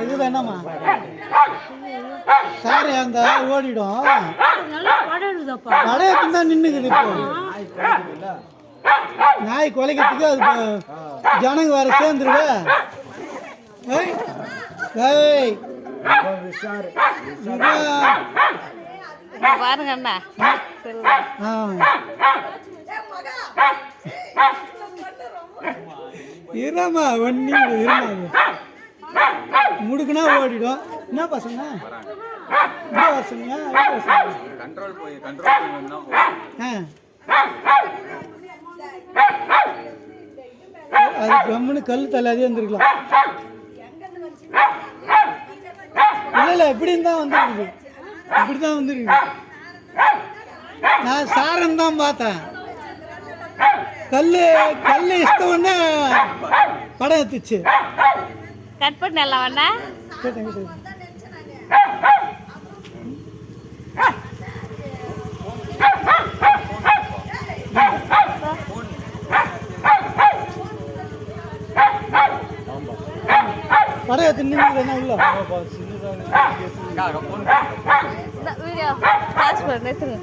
இதுதானம்மா sorry அந்த ஓடிடும் படையத்து தான் நின்றுக்குது இப்போ நாய் குலைக்கிறதுக்கு அது ஜனங்க வர சேர்ந்துருவ பாருங்க அண்ணா இருமா ஒன்னி முடுக்குனா ஓடிடும் என்ன பசங்க பசங்க அது கம்முன்னு கல் தள்ளாதே வந்துருக்கலாம் இல்லை இப்படின்னு தான் வந்துருக்குது இப்படி தான் வந்துருக்கு நான் சாரம் தான் பார்த்தேன் கல் இஷ்டம்னா படம் எடுத்துச்சு கட் பண்ணலாம் வேணா கேட்டேன் படம் எடுத்து நின்று உள்ள வீடியோ பாஸ் பண்ணு